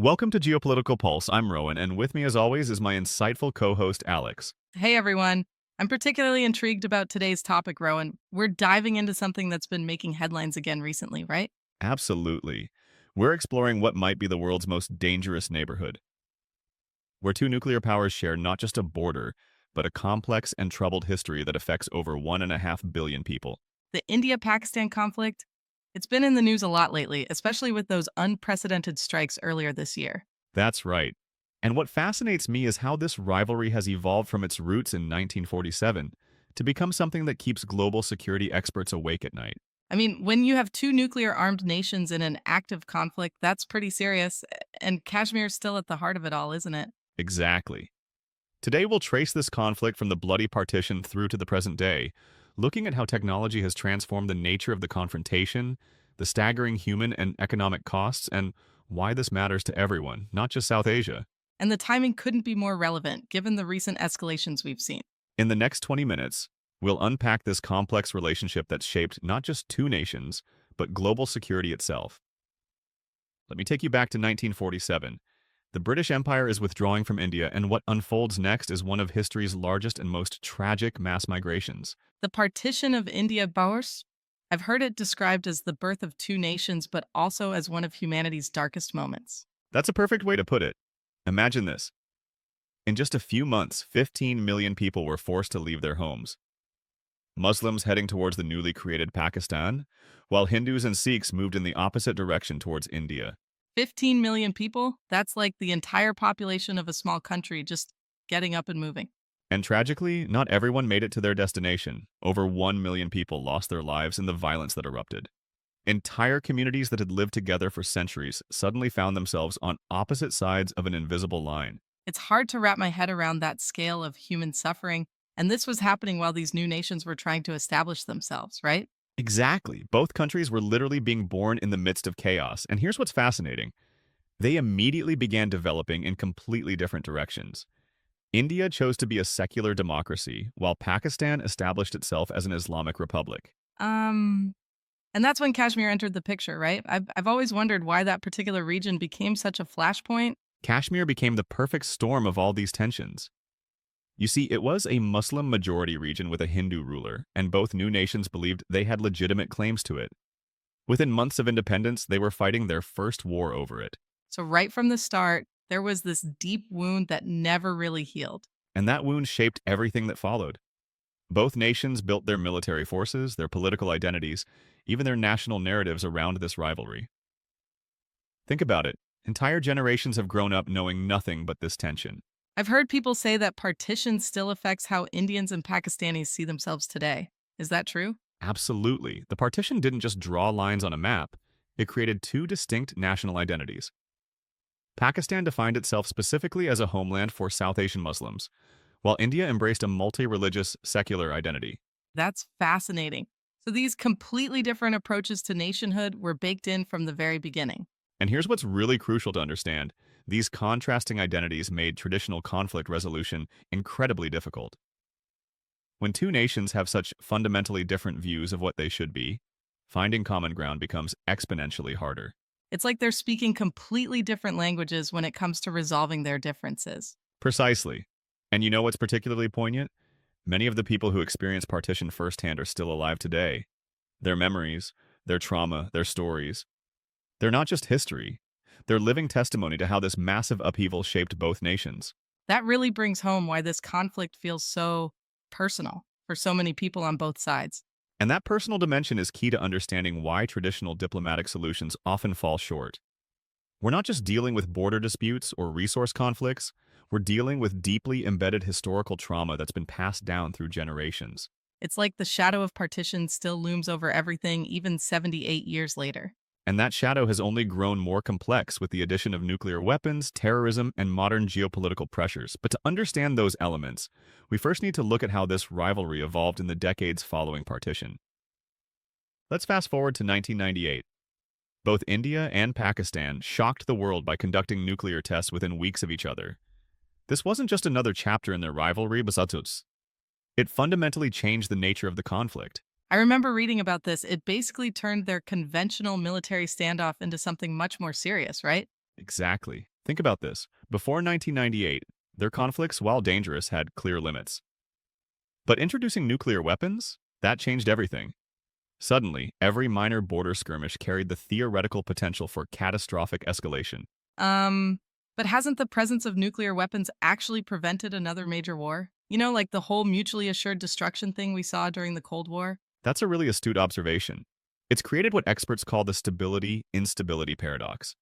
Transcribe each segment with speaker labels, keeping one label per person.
Speaker 1: Welcome to Geopolitical Pulse. I'm Rowan, and with me, as always, is my insightful co host, Alex.
Speaker 2: Hey everyone. I'm particularly intrigued about today's topic, Rowan. We're diving into something that's been making headlines again recently, right?
Speaker 1: Absolutely. We're exploring what might be the world's most dangerous neighborhood, where two nuclear powers share not just a border, but a complex and troubled history that affects over 1.5 billion people.
Speaker 2: The India Pakistan conflict, it's been in the news a lot lately, especially with those unprecedented strikes earlier this year.
Speaker 1: That's right. And what fascinates me is how this rivalry has evolved from its roots in 1947 to become something that keeps global security experts awake at night.
Speaker 2: I mean, when you have two nuclear armed nations in an active conflict, that's pretty serious. And Kashmir's still at the heart of it all, isn't it?
Speaker 1: Exactly. Today, we'll trace this conflict from the bloody partition through to the present day, looking at how technology has transformed the nature of the confrontation, the staggering human and economic costs, and why this matters to everyone, not just South Asia.
Speaker 2: And the timing couldn't be more relevant given the recent escalations we've seen.
Speaker 1: In the next 20 minutes, we'll unpack this complex relationship that's shaped not just two nations, but global security itself. Let me take you back to 1947. The British Empire is withdrawing from India, and what unfolds next is one of history's largest and most tragic mass migrations.
Speaker 2: The partition of India Boers, I've heard it described as the birth of two nations, but also as one of humanity's darkest moments.
Speaker 1: That's a perfect way to put it. Imagine this. In just a few months, 15 million people were forced to leave their homes. Muslims heading towards the newly created Pakistan, while Hindus and Sikhs moved in the opposite direction towards India.
Speaker 2: 15 million people? That's like the entire population of a small country just getting up and moving.
Speaker 1: And tragically, not everyone made it to their destination. Over 1 million people lost their lives in the violence that erupted. Entire communities that had lived together for centuries suddenly found themselves on opposite sides of an invisible line.
Speaker 2: It's hard to wrap my head around that scale of human suffering, and this was happening while these new nations were trying to establish themselves, right?
Speaker 1: Exactly. Both countries were literally being born in the midst of chaos. And here's what's fascinating. They immediately began developing in completely different directions. India chose to be a secular democracy, while Pakistan established itself as an Islamic republic.
Speaker 2: Um, and that's when Kashmir entered the picture, right? I've always wondered why that particular region became such a flashpoint.
Speaker 1: Kashmir became the perfect storm of all these tensions. You see, it was a Muslim-majority region with a Hindu ruler, and both new nations believed they had legitimate claims to it. Within months of independence, they were fighting their first war over it.
Speaker 2: So, right from the start, there was this deep wound that never really healed.
Speaker 1: And that wound shaped everything that followed. Both nations built their military forces, their political identities, even their national narratives around this rivalry. Think about it. Entire generations have grown up knowing nothing but this tension.
Speaker 2: I've heard people say that partition still affects how Indians and Pakistanis see themselves today. Is that true?
Speaker 1: Absolutely. The partition didn't just draw lines on a map, it created two distinct national identities. Pakistan defined itself specifically as a homeland for South Asian Muslims, while India embraced a multi-religious, secular identity.
Speaker 2: That's fascinating. So, these completely different approaches to nationhood were baked in from the very beginning.
Speaker 1: And here's what's really crucial to understand. These contrasting identities made traditional conflict resolution incredibly difficult. When two nations have such fundamentally different views of what they should be, finding common ground becomes exponentially harder.
Speaker 2: It's like they're speaking completely different languages when it comes to resolving their differences.
Speaker 1: Precisely. And you know what's particularly poignant? Many of the people who experienced partition firsthand are still alive today. Their memories, their trauma, their stories. They're not just history. They're living testimony to how this massive upheaval shaped both nations.
Speaker 2: That really brings home why this conflict feels so personal for so many people on both sides.
Speaker 1: And that personal dimension is key to understanding why traditional diplomatic solutions often fall short. We're not just dealing with border disputes or resource conflicts, we're dealing with deeply embedded historical trauma that's been passed down through generations.
Speaker 2: It's like the shadow of partition still looms over everything, even 78 years later.
Speaker 1: And that shadow has only grown more complex with the addition of nuclear weapons, terrorism, and modern geopolitical pressures. But to understand those elements, we first need to look at how this rivalry evolved in the decades following partition. Let's fast forward to 1998. Both India and Pakistan shocked the world by conducting nuclear tests within weeks of each other. This wasn't just another chapter in their rivalry, but it fundamentally changed the nature of the conflict.
Speaker 2: I remember reading about this. It basically turned their conventional military standoff into something much more serious, right?
Speaker 1: Exactly. Think about this. Before 1998, their conflicts, while dangerous, had clear limits. But introducing nuclear weapons? That changed everything. Suddenly, every minor border skirmish carried the theoretical potential for catastrophic escalation.
Speaker 2: Um, but hasn't the presence of nuclear weapons actually prevented another major war? You know, like the whole mutually assured destruction thing we saw during the Cold War?
Speaker 1: That's a really astute observation. It's created what experts call the stability-instability paradox.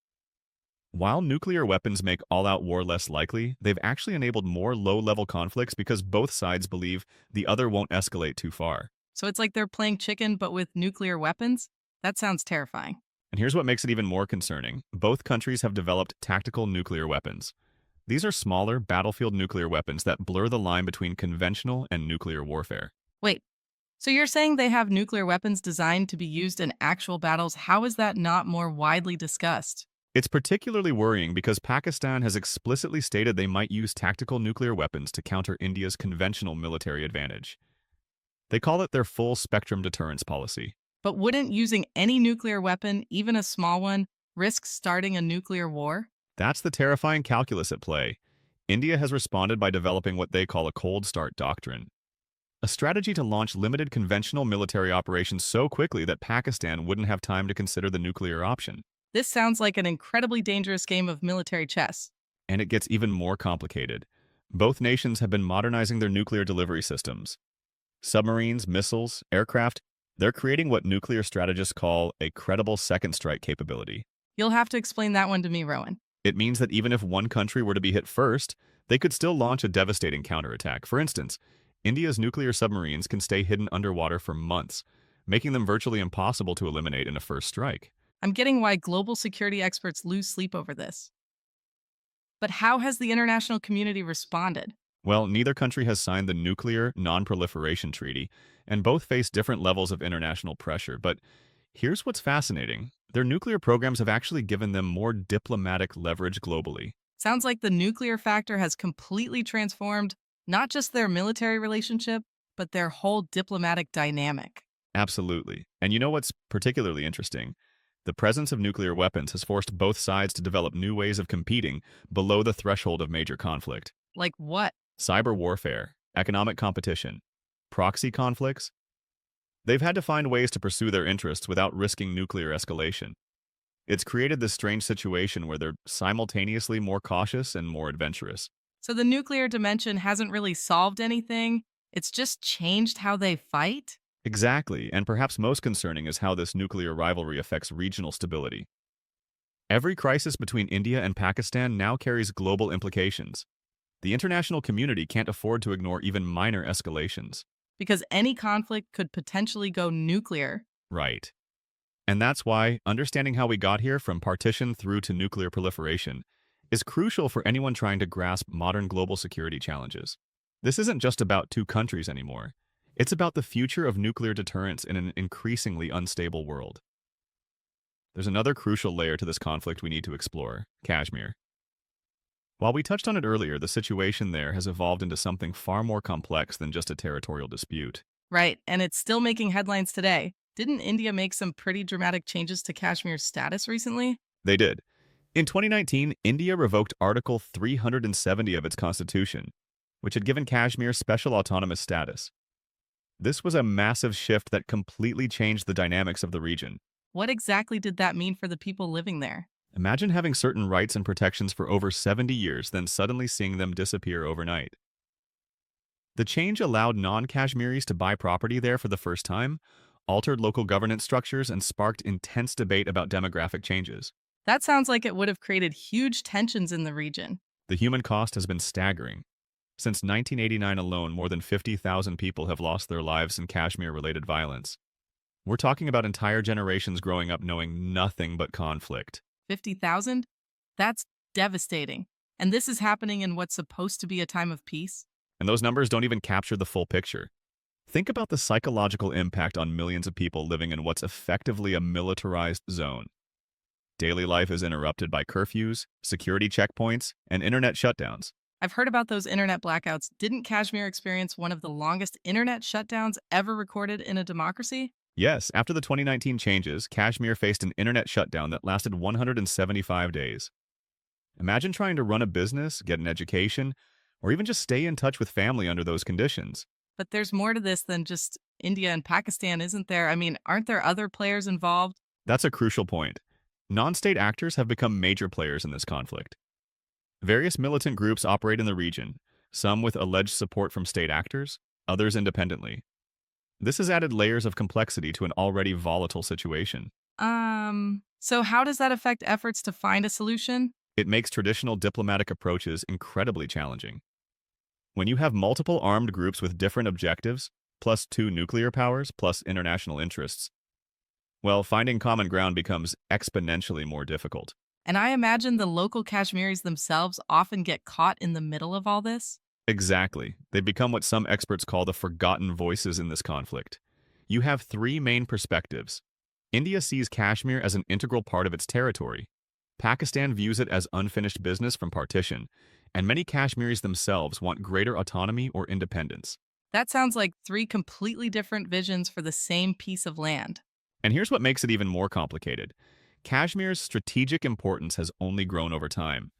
Speaker 1: While nuclear weapons make all-out war less likely, they've actually enabled more low-level conflicts because both sides believe the other won't escalate too far.
Speaker 2: So it's like they're playing chicken but with nuclear weapons? That sounds terrifying.
Speaker 1: And here's what makes it even more concerning. Both countries have developed tactical nuclear weapons. These are smaller, battlefield nuclear weapons that blur the line between conventional and nuclear warfare.
Speaker 2: Wait, so you're saying they have nuclear weapons designed to be used in actual battles? How is that not more widely discussed?
Speaker 1: It's particularly worrying because Pakistan has explicitly stated they might use tactical nuclear weapons to counter India's conventional military advantage. They call it their full-spectrum deterrence policy.
Speaker 2: But wouldn't using any nuclear weapon, even a small one, risk starting a nuclear war?
Speaker 1: That's the terrifying calculus at play. India has responded by developing what they call a cold start doctrine, a strategy to launch limited conventional military operations so quickly that Pakistan wouldn't have time to consider the nuclear option.
Speaker 2: This sounds like an incredibly dangerous game of military chess.
Speaker 1: And it gets even more complicated. Both nations have been modernizing their nuclear delivery systems. Submarines, missiles, aircraft, they're creating what nuclear strategists call a credible second strike capability.
Speaker 2: You'll have to explain that one to me, Rowan.
Speaker 1: It means that even if one country were to be hit first, they could still launch a devastating counterattack. For instance, India's nuclear submarines can stay hidden underwater for months, making them virtually impossible to eliminate in a first strike.
Speaker 2: I'm getting why global security experts lose sleep over this. But how has the international community responded?
Speaker 1: Well, neither country has signed the Nuclear Non-Proliferation Treaty, and both face different levels of international pressure. But here's what's fascinating. Their nuclear programs have actually given them more diplomatic leverage globally.
Speaker 2: Sounds like the nuclear factor has completely transformed not just their military relationship, but their whole diplomatic dynamic.
Speaker 1: Absolutely. And you know what's particularly interesting? The presence of nuclear weapons has forced both sides to develop new ways of competing below the threshold of major conflict.
Speaker 2: Like what?
Speaker 1: Cyber warfare, economic competition, proxy conflicts. They've had to find ways to pursue their interests without risking nuclear escalation. It's created this strange situation where they're simultaneously more cautious and more adventurous.
Speaker 2: So the nuclear dimension hasn't really solved anything, it's just changed how they fight?
Speaker 1: Exactly, and perhaps most concerning is how this nuclear rivalry affects regional stability. Every crisis between India and Pakistan now carries global implications. The international community can't afford to ignore even minor escalations.
Speaker 2: Because any conflict could potentially go nuclear.
Speaker 1: Right. And that's why understanding how we got here from partition through to nuclear proliferation is crucial for anyone trying to grasp modern global security challenges. This isn't just about two countries anymore. It's about the future of nuclear deterrence in an increasingly unstable world. There's another crucial layer to this conflict we need to explore: Kashmir. While we touched on it earlier, the situation there has evolved into something far more complex than just a territorial dispute.
Speaker 2: Right, and it's still making headlines today. Didn't India make some pretty dramatic changes to Kashmir's status recently?
Speaker 1: They did. In 2019, India revoked Article 370 of its constitution, which had given Kashmir special autonomous status. This was a massive shift that completely changed the dynamics of the region.
Speaker 2: What exactly did that mean for the people living there?
Speaker 1: Imagine having certain rights and protections for over 70 years, then suddenly seeing them disappear overnight. The change allowed non-Kashmiris to buy property there for the first time, altered local governance structures, and sparked intense debate about demographic changes.
Speaker 2: That sounds like it would have created huge tensions in the region.
Speaker 1: The human cost has been staggering. Since 1989 alone, more than 50,000 people have lost their lives in Kashmir-related violence. We're talking about entire generations growing up knowing nothing but conflict.
Speaker 2: 50,000? That's devastating. And this is happening in what's supposed to be a time of peace?
Speaker 1: And those numbers don't even capture the full picture. Think about the psychological impact on millions of people living in what's effectively a militarized zone. Daily life is interrupted by curfews, security checkpoints, and internet shutdowns.
Speaker 2: I've heard about those internet blackouts. Didn't Kashmir experience one of the longest internet shutdowns ever recorded in a democracy?
Speaker 1: Yes, after the 2019 changes, Kashmir faced an internet shutdown that lasted 175 days. Imagine trying to run a business, get an education, or even just stay in touch with family under those conditions.
Speaker 2: But there's more to this than just India and Pakistan, isn't there? I mean, aren't there other players involved?
Speaker 1: That's a crucial point. Non-state actors have become major players in this conflict. Various militant groups operate in the region, some with alleged support from state actors, others independently. This has added layers of complexity to an already volatile situation.
Speaker 2: So how does that affect efforts to find a solution?
Speaker 1: It makes traditional diplomatic approaches incredibly challenging. When you have multiple armed groups with different objectives, plus two nuclear powers, plus international interests, well, finding common ground becomes exponentially more difficult.
Speaker 2: And I imagine the local Kashmiris themselves often get caught in the middle of all this.
Speaker 1: Exactly. They become what some experts call the forgotten voices in this conflict. You have three main perspectives. India sees Kashmir as an integral part of its territory. Pakistan views it as unfinished business from partition, and many Kashmiris themselves want greater autonomy or independence.
Speaker 2: That sounds like three completely different visions for the same piece of land.
Speaker 1: And here's what makes it even more complicated. Kashmir's strategic importance has only grown over time.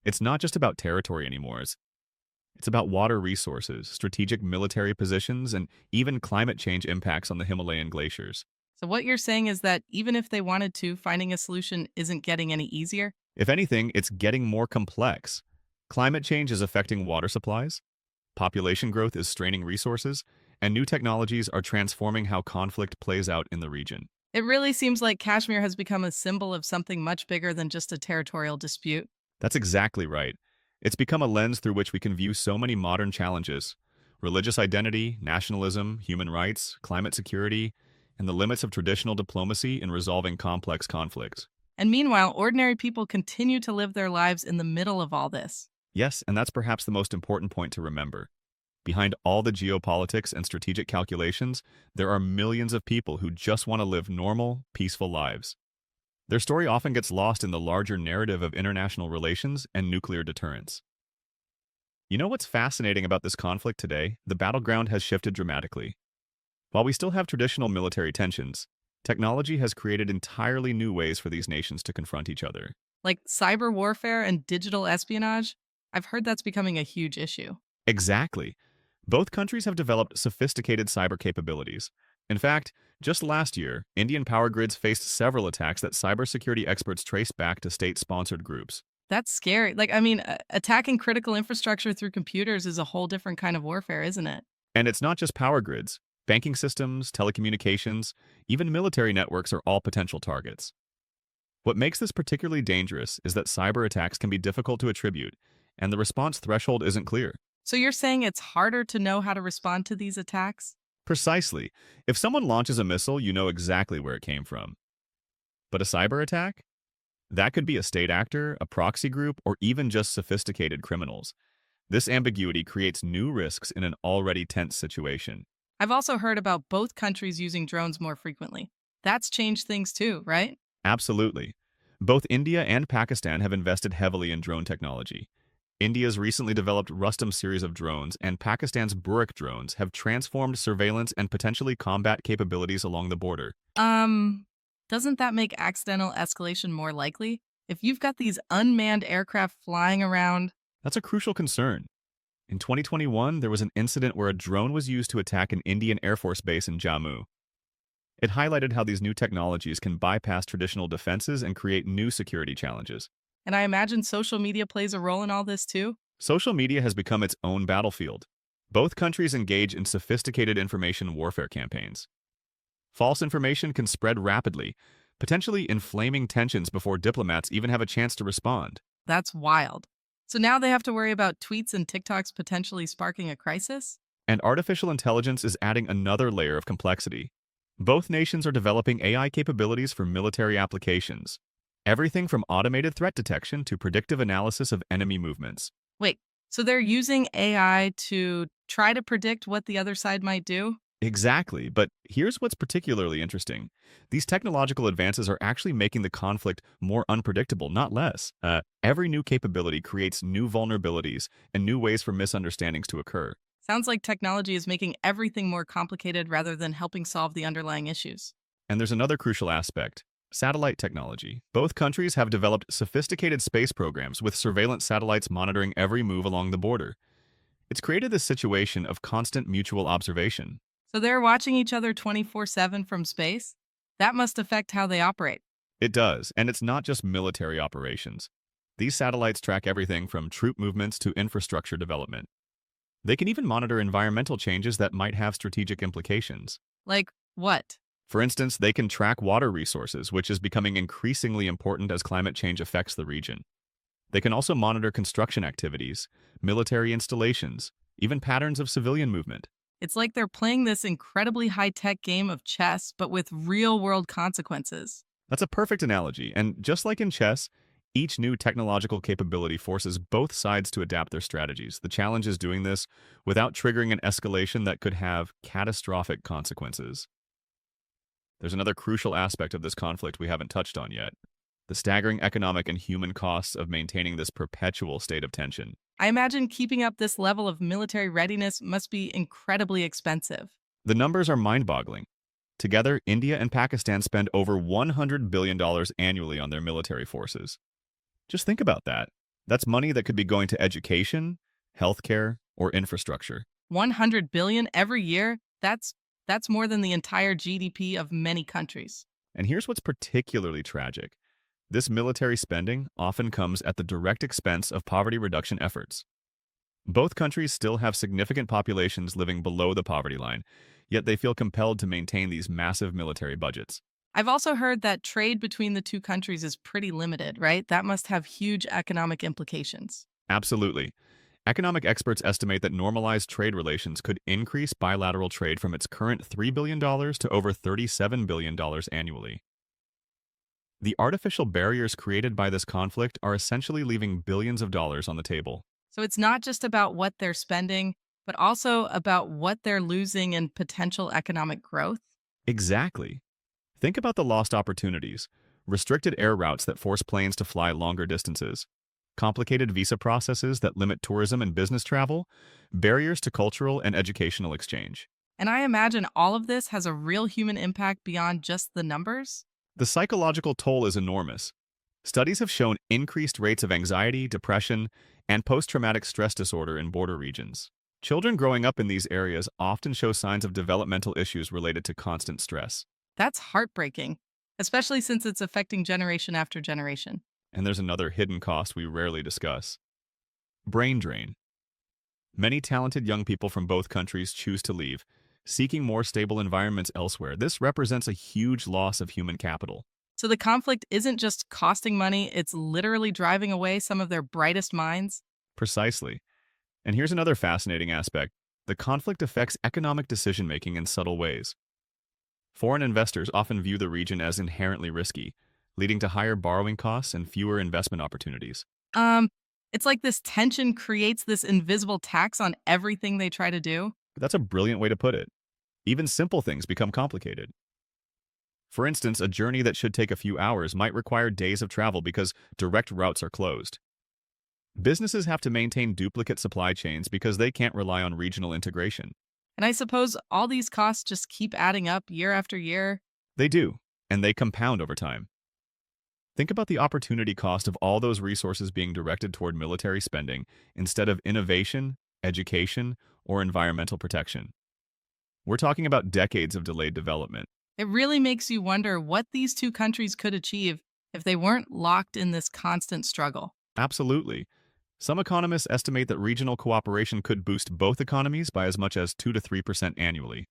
Speaker 1: It's not just about territory anymore. It's about water resources, strategic military positions, and even climate change impacts on the Himalayan glaciers.
Speaker 2: So what you're saying is that even if they wanted to, finding a solution isn't getting any easier?
Speaker 1: If anything, it's getting more complex. Climate change is affecting water supplies, population growth is straining resources, and new technologies are transforming how conflict plays out in the region.
Speaker 2: It really seems like Kashmir has become a symbol of something much bigger than just a territorial dispute.
Speaker 1: That's exactly right. It's become a lens through which we can view so many modern challenges: religious identity, nationalism, human rights, climate security, and the limits of traditional diplomacy in resolving complex conflicts.
Speaker 2: And meanwhile, ordinary people continue to live their lives in the middle of all this.
Speaker 1: Yes, and that's perhaps the most important point to remember. Behind all the geopolitics and strategic calculations, there are millions of people who just want to live normal, peaceful lives. Their story often gets lost in the larger narrative of international relations and nuclear deterrence. You know what's fascinating about this conflict today? The battleground has shifted dramatically. While we still have traditional military tensions, technology has created entirely new ways for these nations to confront each other.
Speaker 2: Like cyber warfare and digital espionage, I've heard that's becoming a huge issue.
Speaker 1: Exactly. Both countries have developed sophisticated cyber capabilities. In fact, just last year, Indian power grids faced several attacks that cybersecurity experts traced back to state-sponsored groups.
Speaker 2: That's scary. Attacking critical infrastructure through computers is a whole different kind of warfare, isn't it?
Speaker 1: And it's not just power grids. Banking systems, telecommunications, even military networks are all potential targets. What makes this particularly dangerous is that cyber attacks can be difficult to attribute, and the response threshold isn't clear.
Speaker 2: So you're saying it's harder to know how to respond to these attacks?
Speaker 1: Precisely. If someone launches a missile, you know exactly where it came from. But a cyber attack? That could be a state actor, a proxy group, or even just sophisticated criminals. This ambiguity creates new risks in an already tense situation.
Speaker 2: I've also heard about both countries using drones more frequently. That's changed things too, right?
Speaker 1: Absolutely. Both India and Pakistan have invested heavily in drone technology. India's recently developed Rustam series of drones and Pakistan's Burak drones have transformed surveillance and potentially combat capabilities along the border.
Speaker 2: Doesn't that make accidental escalation more likely? If you've got these unmanned aircraft flying around.
Speaker 1: That's a crucial concern. In 2021, there was an incident where a drone was used to attack an Indian Air Force base in Jammu. It highlighted how these new technologies can bypass traditional defenses and create new security challenges.
Speaker 2: And I imagine social media plays a role in all this too?
Speaker 1: Social media has become its own battlefield. Both countries engage in sophisticated information warfare campaigns. False information can spread rapidly, potentially inflaming tensions before diplomats even have a chance to respond.
Speaker 2: That's wild. So now they have to worry about tweets and TikToks potentially sparking a crisis?
Speaker 1: And artificial intelligence is adding another layer of complexity. Both nations are developing AI capabilities for military applications. Everything from automated threat detection to predictive analysis of enemy movements.
Speaker 2: Wait, so they're using AI to try to predict what the other side might do?
Speaker 1: Exactly, but here's what's particularly interesting. These technological advances are actually making the conflict more unpredictable, not less. Every new capability creates new vulnerabilities and new ways for misunderstandings to occur.
Speaker 2: Sounds like technology is making everything more complicated rather than helping solve the underlying issues.
Speaker 1: And there's another crucial aspect: Satellite technology. Both countries have developed sophisticated space programs with surveillance satellites monitoring every move along the border. It's created this situation of constant mutual observation.
Speaker 2: So they're watching each other 24/7 from space? That must affect how they operate.
Speaker 1: It does, and it's not just military operations. These satellites track everything from troop movements to infrastructure development. They can even monitor environmental changes that might have strategic implications.
Speaker 2: Like what?
Speaker 1: For instance, they can track water resources, which is becoming increasingly important as climate change affects the region. They can also monitor construction activities, military installations, even patterns of civilian movement.
Speaker 2: It's like they're playing this incredibly high tech game of chess, but with real world consequences.
Speaker 1: That's a perfect analogy, and just like in chess, each new technological capability forces both sides to adapt their strategies. The challenge is doing this without triggering an escalation that could have catastrophic consequences. There's another crucial aspect of this conflict we haven't touched on yet: the staggering economic and human costs of maintaining this perpetual state of tension.
Speaker 2: I imagine keeping up this level of military readiness must be incredibly expensive.
Speaker 1: The numbers are mind-boggling. Together, India and Pakistan spend over $100 billion annually on their military forces. Just think about that. That's money that could be going to education, healthcare, or infrastructure.
Speaker 2: 100 billion every year? That's more than the entire GDP of many countries.
Speaker 1: And here's what's particularly tragic. This military spending often comes at the direct expense of poverty reduction efforts. Both countries still have significant populations living below the poverty line, yet they feel compelled to maintain these massive military budgets.
Speaker 2: I've also heard that trade between the two countries is pretty limited, right? That must have huge economic implications.
Speaker 1: Absolutely. Economic experts estimate that normalized trade relations could increase bilateral trade from its current $3 billion to over $37 billion annually. The artificial barriers created by this conflict are essentially leaving billions of dollars on the table.
Speaker 2: So it's not just about what they're spending, but also about what they're losing in potential economic growth.
Speaker 1: Exactly. Think about the lost opportunities: restricted air routes that force planes to fly longer distances, complicated visa processes that limit tourism and business travel, barriers to cultural and educational exchange.
Speaker 2: And I imagine all of this has a real human impact beyond just the numbers.
Speaker 1: The psychological toll is enormous. Studies have shown increased rates of anxiety, depression, and post-traumatic stress disorder in border regions. Children growing up in these areas often show signs of developmental issues related to constant stress.
Speaker 2: That's heartbreaking, especially since it's affecting generation after generation.
Speaker 1: And there's another hidden cost we rarely discuss: brain drain. Many talented young people from both countries choose to leave, seeking more stable environments elsewhere. This represents a huge loss of human capital.
Speaker 2: So the conflict isn't just costing money, it's literally driving away some of their brightest minds.
Speaker 1: Precisely. And here's another fascinating aspect: the conflict affects economic decision-making in subtle ways. Foreign investors often view the region as inherently risky, leading to higher borrowing costs and fewer investment opportunities.
Speaker 2: Um, it's like this tension creates this invisible tax on everything they try to do.
Speaker 1: That's a brilliant way to put it. Even simple things become complicated. For instance, a journey that should take a few hours might require days of travel because direct routes are closed. Businesses have to maintain duplicate supply chains because they can't rely on regional integration.
Speaker 2: And I suppose all these costs just keep adding up year after year.
Speaker 1: They do, and they compound over time. Think about the opportunity cost of all those resources being directed toward military spending instead of innovation, education, or environmental protection. We're talking about decades of delayed development.
Speaker 2: It really makes you wonder what these two countries could achieve if they weren't locked in this constant struggle.
Speaker 1: Absolutely. Some economists estimate that regional cooperation could boost both economies by as much as 2 to 3% annually.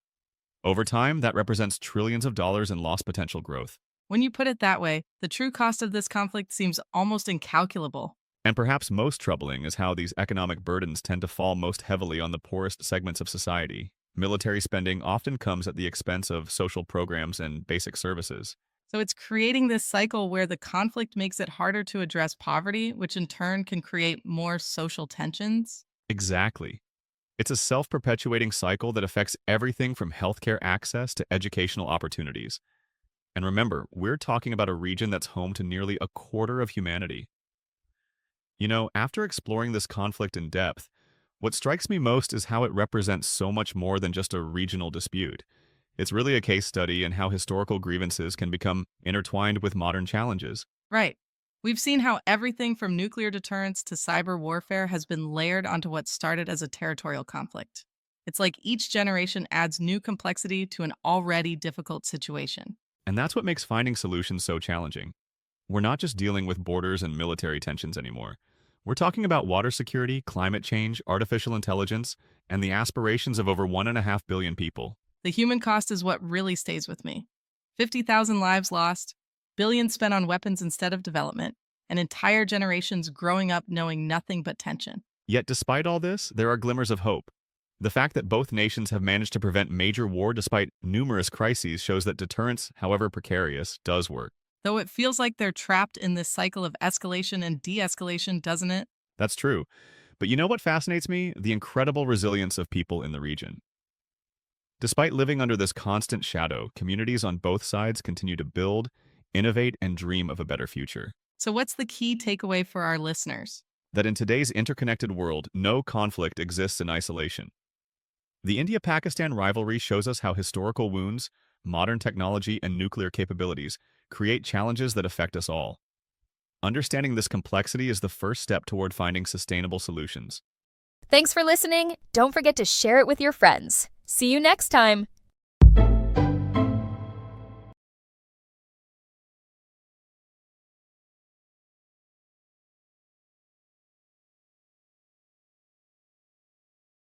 Speaker 1: Over time, that represents trillions of dollars in lost potential growth.
Speaker 2: When you put it that way, the true cost of this conflict seems almost incalculable.
Speaker 1: And perhaps most troubling is how these economic burdens tend to fall most heavily on the poorest segments of society. Military spending often comes at the expense of social programs and basic services.
Speaker 2: So it's creating this cycle where the conflict makes it harder to address poverty, which in turn can create more social tensions.
Speaker 1: Exactly. It's a self-perpetuating cycle that affects everything from healthcare access to educational opportunities. And remember, we're talking about a region that's home to nearly a quarter of humanity. You know, after exploring this conflict in depth, what strikes me most is how it represents so much more than just a regional dispute. It's really a case study in how historical grievances can become intertwined with modern challenges.
Speaker 2: Right. We've seen how everything from nuclear deterrence to cyber warfare has been layered onto what started as a territorial conflict. It's like each generation adds new complexity to an already difficult situation.
Speaker 1: And that's what makes finding solutions so challenging. We're not just dealing with borders and military tensions anymore. We're talking about water security, climate change, artificial intelligence, and the aspirations of over 1.5 billion people.
Speaker 2: The human cost is what really stays with me. 50,000 lives lost, billions spent on weapons instead of development, and entire generations growing up knowing nothing but tension.
Speaker 1: Yet despite all this, there are glimmers of hope. The fact that both nations have managed to prevent major war despite numerous crises shows that deterrence, however precarious, does work.
Speaker 2: Though it feels like they're trapped in this cycle of escalation and de-escalation, doesn't it?
Speaker 1: That's true. But you know what fascinates me? The incredible resilience of people in the region. Despite living under this constant shadow, communities on both sides continue to build, innovate, and dream of a better future.
Speaker 2: So what's the key takeaway for our listeners?
Speaker 1: That in today's interconnected world, no conflict exists in isolation. The India-Pakistan rivalry shows us how historical wounds, modern technology, and nuclear capabilities create challenges that affect us all. Understanding this complexity is the first step toward finding sustainable solutions.
Speaker 3: Thanks for listening. Don't forget to share it with your friends. See you next time.